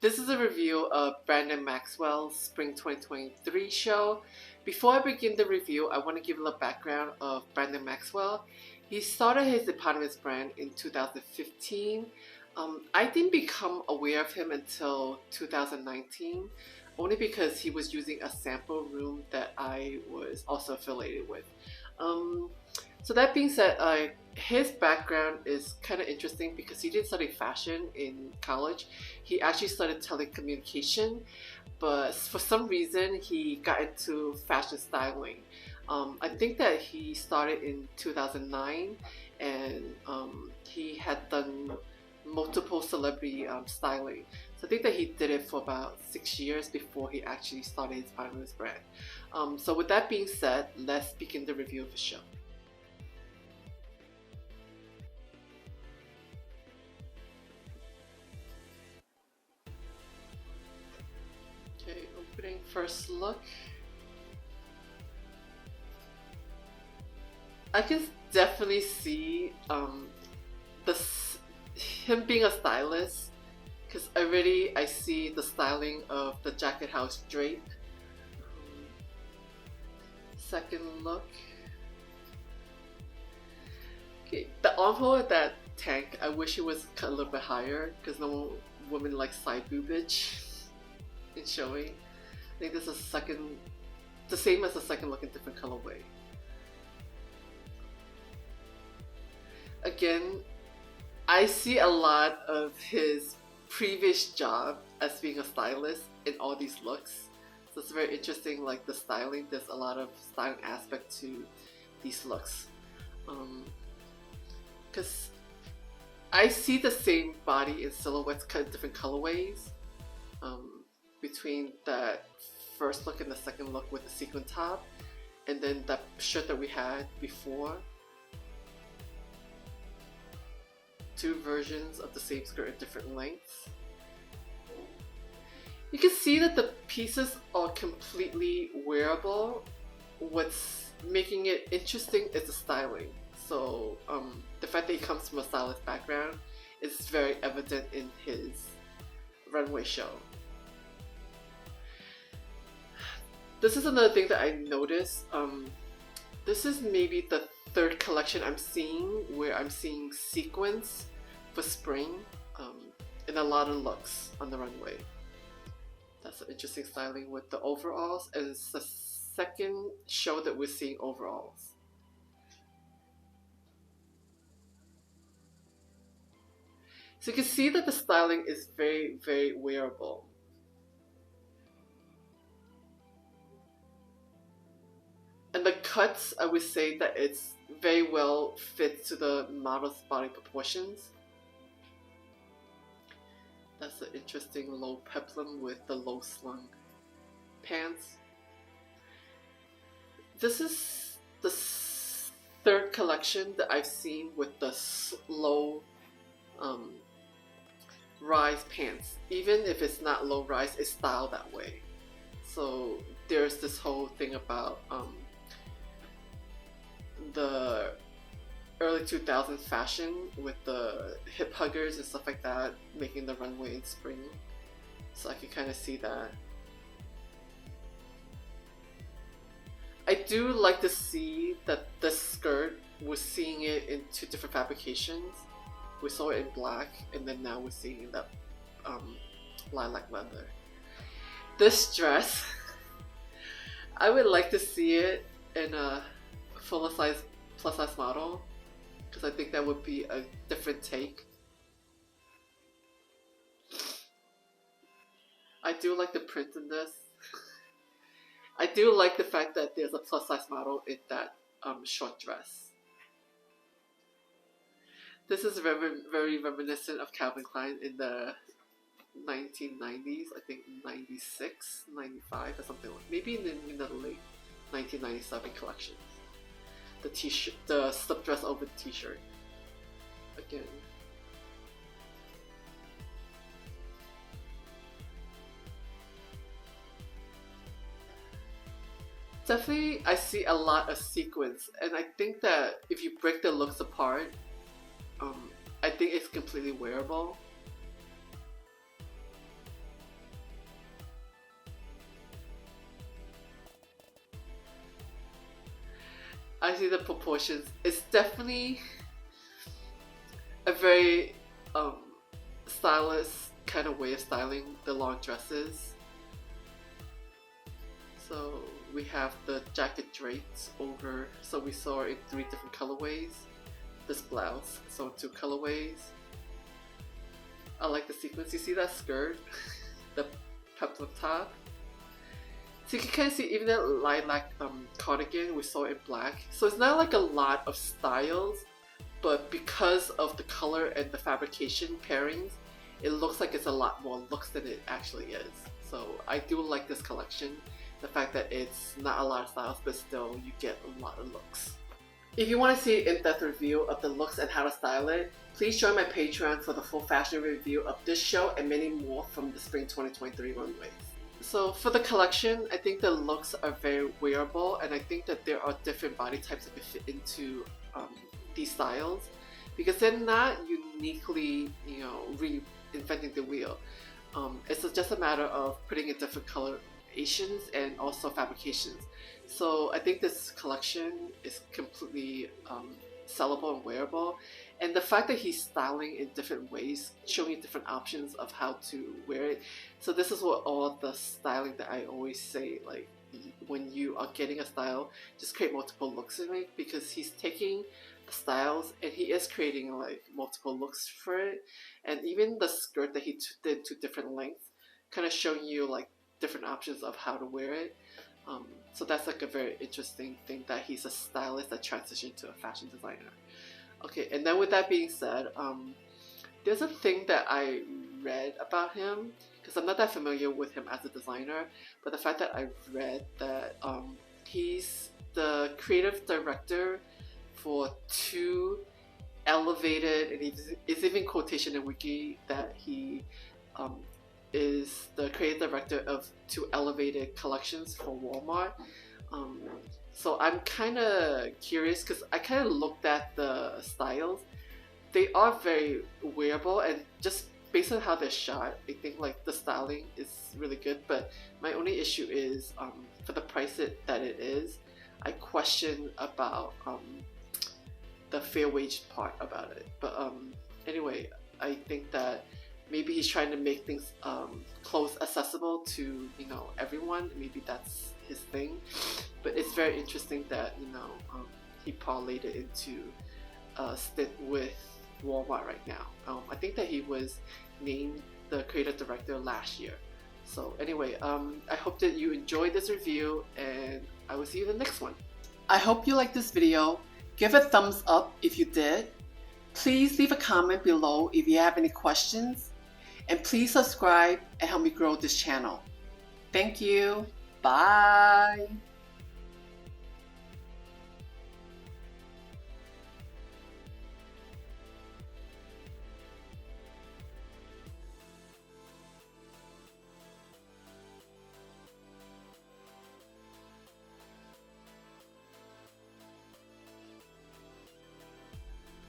This is a review of Brandon Maxwell's Spring 2023 show. Before I begin the review, I want to give a little background of Brandon Maxwell. He started his eponymous brand in 2015. I didn't become aware of him until 2019, only because he was using a sample room that I was also affiliated with. So that being said, his background is kind of interesting because he didn't study fashion in college. He actually studied telecommunication, but for some reason he got into fashion styling. I think that he started in 2009, and he had done multiple celebrity styling. So I think that he did it for about 6 years before he actually started his eponymous brand. So with that being said, let's begin the review of the show. Okay, opening first look. I can definitely see him being a stylist, because already I see the styling of the jacket house drape. Second look. Okay, the armhole of that tank, I wish it was cut a little bit higher because no woman likes side boobage in showing. I think this is the same as the second look in different colorway. Again, I see a lot of his previous job as being a stylist in all these looks. So it's very interesting, like the styling, there's a lot of styling aspect to these looks. Because I see the same body in silhouettes cut in different colorways between that first look and the second look with the sequin top, and then that shirt that we had before. Two versions of the same skirt at different lengths. You can see that the pieces are completely wearable. What's making it interesting is the styling. So the fact that he comes from a stylist background is very evident in his runway show. This is another thing that I noticed. This is maybe the third collection I'm seeing where I'm seeing sequins for spring in a lot of looks on the runway. That's an interesting styling with the overalls, and it's the second show that we're seeing overalls. So you can see that the styling is very, very wearable. And the cuts, I would say that it's very well fit to the model's body proportions. That's an interesting low peplum with the low slung pants. This is the third collection that I've seen with the low rise pants. Even if it's not low rise, it's styled that way. So there's this whole thing about the early 2000s fashion with the hip huggers and stuff like that, making the runway in spring. So I can kind of see that. I do like to see that this skirt, we're seeing it in two different fabrications. We saw it in black, and then now we're seeing it in that lilac leather. This dress, I would like to see it in a full size plus size model, because I think that would be a different take. I do like the print in this. I do like the fact that there's a plus size model in that short dress. This is very, very reminiscent of Calvin Klein in the 1990s, I think 96, 95 or something like that. Maybe in the late 1997 collections. The t-shirt, the slip dress over the t-shirt. Again. Definitely, I see a lot of sequins, and I think that if you break the looks apart, I think it's completely wearable. honestly, the proportions, it's definitely a very stylish kind of way of styling the long dresses. So we have the jacket draped over, so we saw it in 3 different colorways. This blouse, so 2 colorways. I like the sequence. You see that skirt? The peplum top. So you can kind of see even that lilac cardigan we saw in black. So it's not like a lot of styles, but because of the color and the fabrication pairings, it looks like it's a lot more looks than it actually is. So I do like this collection. The fact that it's not a lot of styles, but still you get a lot of looks. If you want to see an in-depth review of the looks and how to style it, please join my Patreon for the full fashion review of this show and many more from the Spring 2023 runways. So for the collection, I think the looks are very wearable, and I think that there are different body types that can fit into these styles, because they're not uniquely, reinventing the wheel. It's just a matter of putting in different colorations and also fabrications. So I think this collection is completely sellable and wearable, and the fact that he's styling in different ways, showing you different options of how to wear it. So this is what all the styling that I always say, like when you are getting a style, just create multiple looks in it, because he's taking the styles and he is creating like multiple looks for it. And even the skirt that he did 2 different lengths, kind of showing you like different options of how to wear it. So that's like a very interesting thing, that he's a stylist that transitioned to a fashion designer. Okay, and then with that being said, there's a thing that I read about him, because I'm not that familiar with him as a designer, but the fact that I read that he's the creative director for 2 elevated, and it's even quotation in Wiki that he is the creative director of 2 elevated collections for Walmart. So I'm kind of curious, because I kind of looked at the styles. They are very wearable, and just based on how they're shot, I think like the styling is really good. But my only issue is for the price that it is, I question about the fair wage part about it. But anyway, I think that maybe he's trying to make things clothes accessible to everyone. Maybe that's his thing. But it's very interesting that he parlayed it into a stint with Walmart right now. I think that he was named the creative director last year. So anyway, I hope that you enjoyed this review, and I will see you in the next one. I hope you liked this video. Give a thumbs up if you did. Please leave a comment below if you have any questions. And please subscribe and help me grow this channel. Thank you. Bye.